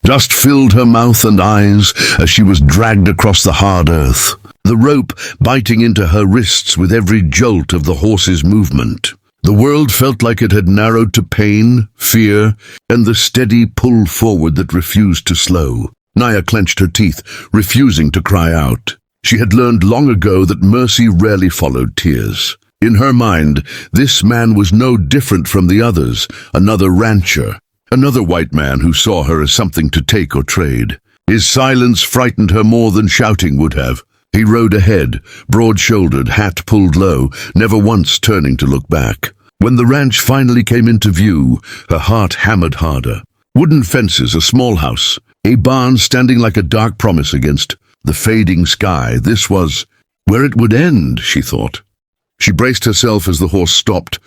Dust filled her mouth and eyes as she was dragged across the hard earth, the rope biting into her wrists with every jolt of the horse's movement. The world felt like it had narrowed to pain, fear, and the steady pull forward that refused to slow. Naya clenched her teeth, refusing to cry out. She had learned long ago that mercy rarely followed tears. In her mind, this man was no different from the others, another rancher, another white man who saw her as something to take or trade. His silence frightened her more than shouting would have. He rode ahead, broad-shouldered, hat pulled low, never once turning to look back. When the ranch finally came into view, her heart hammered harder. Wooden fences, a small house, a barn standing like a dark promise against the fading sky. This was where it would end, she thought. She braced herself as the horse stopped,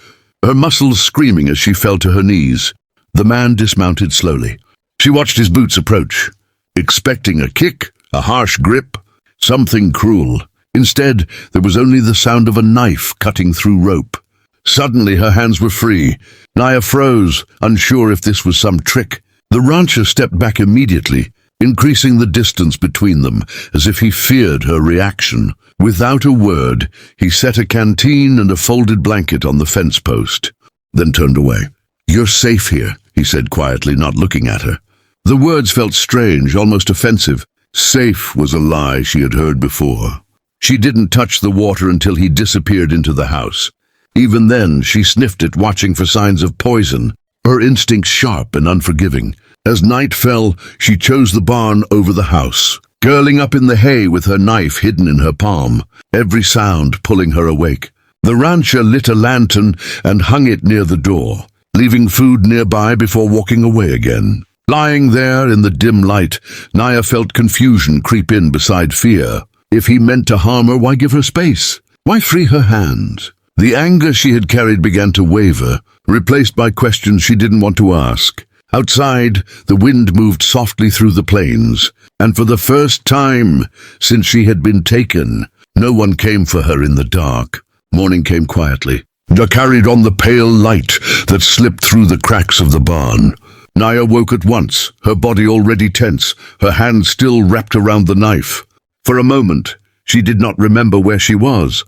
her muscles screaming as she fell to her knees. The man dismounted slowly. She watched his boots approach, expecting a kick, a harsh grip, something cruel. Instead, there was only the sound of a knife cutting through rope. Suddenly, her hands were free. Naya froze, unsure if this was some trick. The rancher stepped back immediately, increasing the distance between them, as if he feared her reaction. Without a word, he set a canteen and a folded blanket on the fence post, then turned away. "You're safe here," he said quietly, not looking at her. The words felt strange, almost offensive. Safe was a lie she had heard before. She didn't touch the water until he disappeared into the house. Even then, she sniffed it, watching for signs of poison, her instincts sharp and unforgiving. As night fell, she chose the barn over the house, curling up in the hay with her knife hidden in her palm, every sound pulling her awake. The rancher lit a lantern and hung it near the door, leaving food nearby before walking away again. Lying there in the dim light, Naya felt confusion creep in beside fear. If he meant to harm her, why give her space? Why free her hands? The anger she had carried began to waver, replaced by questions she didn't want to ask. Outside, the wind moved softly through the plains, and for the first time since she had been taken, no one came for her in the dark. Morning came quietly, carried on the pale light that slipped through the cracks of the barn. Naya woke at once, her body already tense, her hand still wrapped around the knife. For a moment, she did not remember where she was.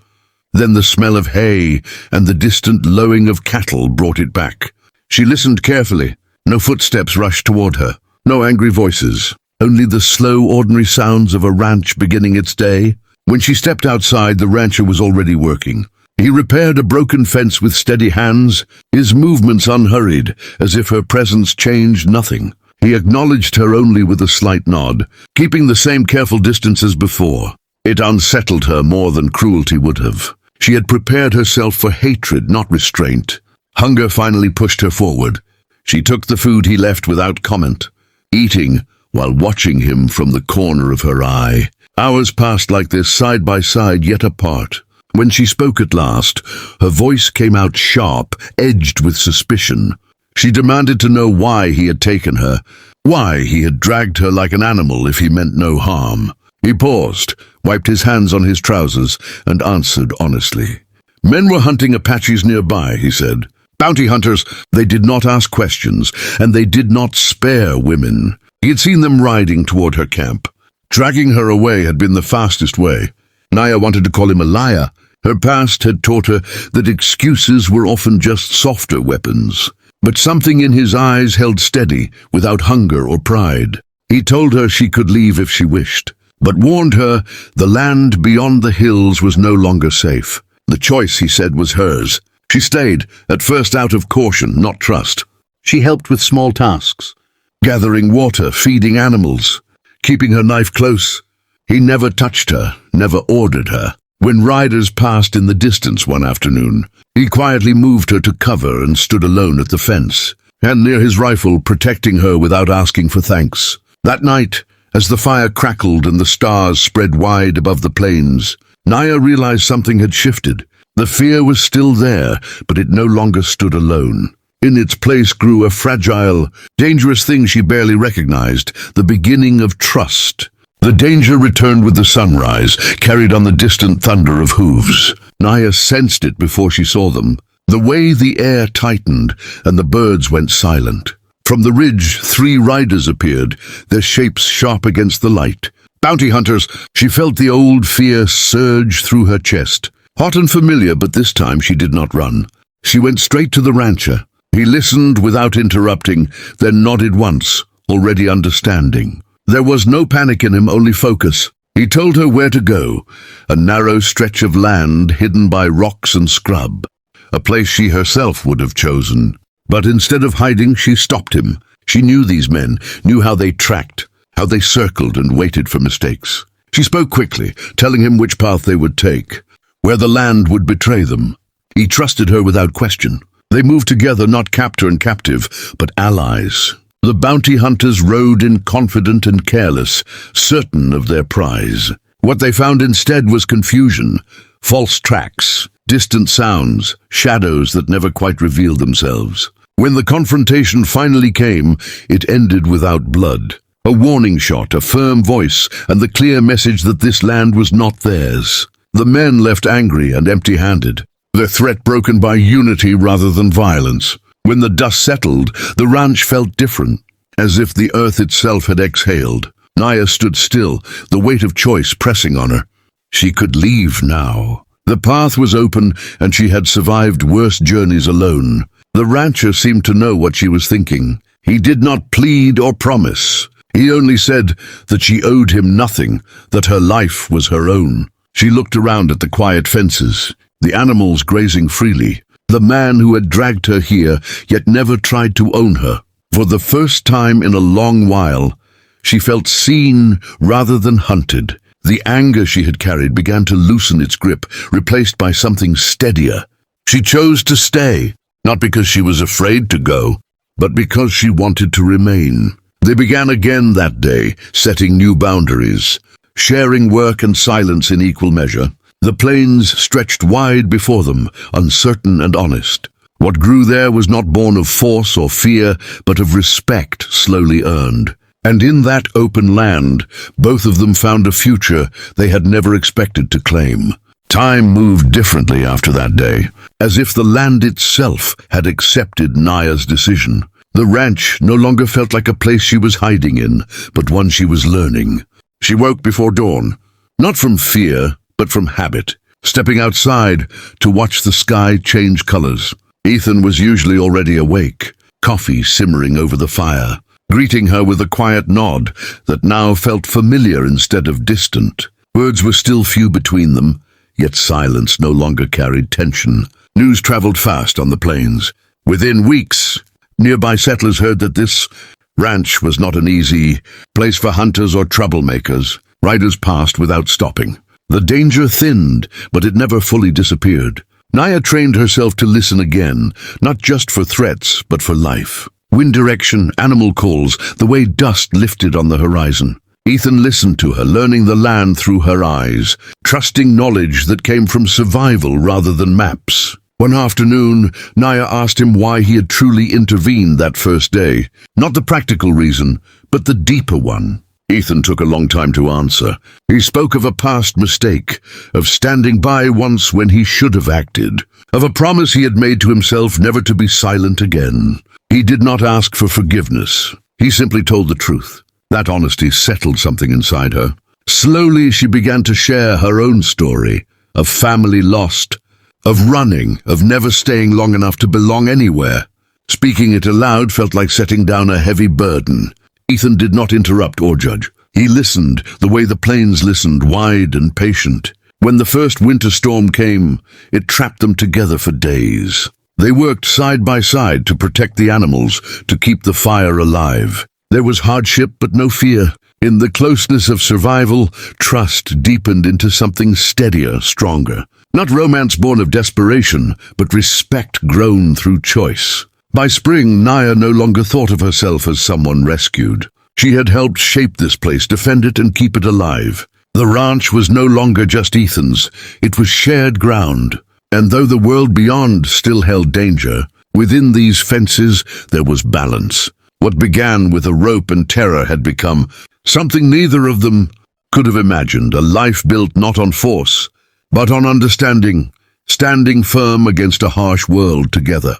Then the smell of hay and the distant lowing of cattle brought it back. She listened carefully. No footsteps rushed toward her, no angry voices, only the slow, ordinary sounds of a ranch beginning its day. When she stepped outside, the rancher was already working. He repaired a broken fence with steady hands, his movements unhurried, as if her presence changed nothing. He acknowledged her only with a slight nod, keeping the same careful distance as before. It unsettled her more than cruelty would have. She had prepared herself for hatred, not restraint. Hunger finally pushed her forward. She took the food he left without comment, eating while watching him from the corner of her eye. Hours passed like this, side by side, yet apart. When she spoke at last, her voice came out sharp, edged with suspicion. She demanded to know why he had taken her, why he had dragged her like an animal if he meant no harm. He paused, wiped his hands on his trousers, and answered honestly. Men were hunting Apaches nearby, he said. Bounty hunters. They did not ask questions, and they did not spare women. He had seen them riding toward her camp. Dragging her away had been the fastest way. Naya wanted to call him a liar. Her past had taught her that excuses were often just softer weapons. But something in his eyes held steady, without hunger or pride. He told her she could leave if she wished, but warned her the land beyond the hills was no longer safe. The choice, he said, was hers. She stayed, at first out of caution, not trust. She helped with small tasks, gathering water, feeding animals, keeping her knife close. He never touched her, never ordered her. When riders passed in the distance one afternoon, he quietly moved her to cover and stood alone at the fence, hand near his rifle, protecting her without asking for thanks. That night, as the fire crackled and the stars spread wide above the plains, Naya realized something had shifted. The fear was still there, but it no longer stood alone. In its place grew a fragile, dangerous thing she barely recognized, the beginning of trust. The danger returned with the sunrise, carried on the distant thunder of hooves. Naya sensed it before she saw them. The way the air tightened and the birds went silent. From the ridge, 3 riders appeared, their shapes sharp against the light. Bounty hunters! She felt the old fear surge through her chest. Hot and familiar, but this time she did not run. She went straight to the rancher. He listened without interrupting, then nodded once, already understanding. There was no panic in him, only focus. He told her where to go, a narrow stretch of land hidden by rocks and scrub, a place she herself would have chosen. But instead of hiding, she stopped him. She knew these men, knew how they tracked, how they circled and waited for mistakes. She spoke quickly, telling him which path they would take, where the land would betray them. He trusted her without question. They moved together, not captor and captive, but allies. The bounty hunters rode in confident and careless, certain of their prize. What they found instead was confusion, false tracks, distant sounds, shadows that never quite revealed themselves. When the confrontation finally came, it ended without blood. A warning shot, a firm voice, and the clear message that this land was not theirs. The men left angry and empty-handed, their threat broken by unity rather than violence. When the dust settled, the ranch felt different, as if the earth itself had exhaled. Naya stood still, the weight of choice pressing on her. She could leave now. The path was open, and she had survived worse journeys alone. The rancher seemed to know what she was thinking. He did not plead or promise. He only said that she owed him nothing, that her life was her own. She looked around at the quiet fences, the animals grazing freely, the man who had dragged her here, yet never tried to own her. For the first time in a long while, she felt seen rather than hunted. The anger she had carried began to loosen its grip, replaced by something steadier. She chose to stay, not because she was afraid to go, but because she wanted to remain. They began again that day, setting new boundaries, sharing work and silence in equal measure. The plains stretched wide before them, uncertain and honest. What grew there was not born of force or fear, but of respect slowly earned. And in that open land, both of them found a future they had never expected to claim. Time moved differently after that day, as if the land itself had accepted Naya's decision. The ranch no longer felt like a place she was hiding in, but one she was learning. She woke before dawn, not from fear, but from habit, stepping outside to watch the sky change colors. Ethan was usually already awake, coffee simmering over the fire, greeting her with a quiet nod that now felt familiar instead of distant. Words were still few between them, yet silence no longer carried tension. News traveled fast on the plains. Within weeks, nearby settlers heard that this ranch was not an easy place for hunters or troublemakers. Riders passed without stopping. The danger thinned, but it never fully disappeared. Naya trained herself to listen again, not just for threats, but for life. Wind direction, animal calls, the way dust lifted on the horizon. Ethan listened to her, learning the land through her eyes, trusting knowledge that came from survival rather than maps. One afternoon, Naya asked him why he had truly intervened that first day. Not the practical reason, but the deeper one. Ethan took a long time to answer. He spoke of a past mistake, of standing by once when he should have acted, of a promise he had made to himself never to be silent again. He did not ask for forgiveness. He simply told the truth. That honesty settled something inside her. Slowly she began to share her own story, of family lost, of running, of never staying long enough to belong anywhere. Speaking it aloud felt like setting down a heavy burden. Ethan did not interrupt or judge. He listened, the way the plains listened, wide and patient. When the first winter storm came, it trapped them together for days. They worked side by side to protect the animals, to keep the fire alive. There was hardship, but no fear. In the closeness of survival, trust deepened into something steadier, stronger. Not romance born of desperation, but respect grown through choice. By spring, Naya no longer thought of herself as someone rescued. She had helped shape this place, defend it, and keep it alive. The ranch was no longer just Ethan's. It was shared ground. And though the world beyond still held danger, within these fences there was balance. What began with a rope and terror had become something neither of them could have imagined, a life built not on force, but on understanding, standing firm against a harsh world together.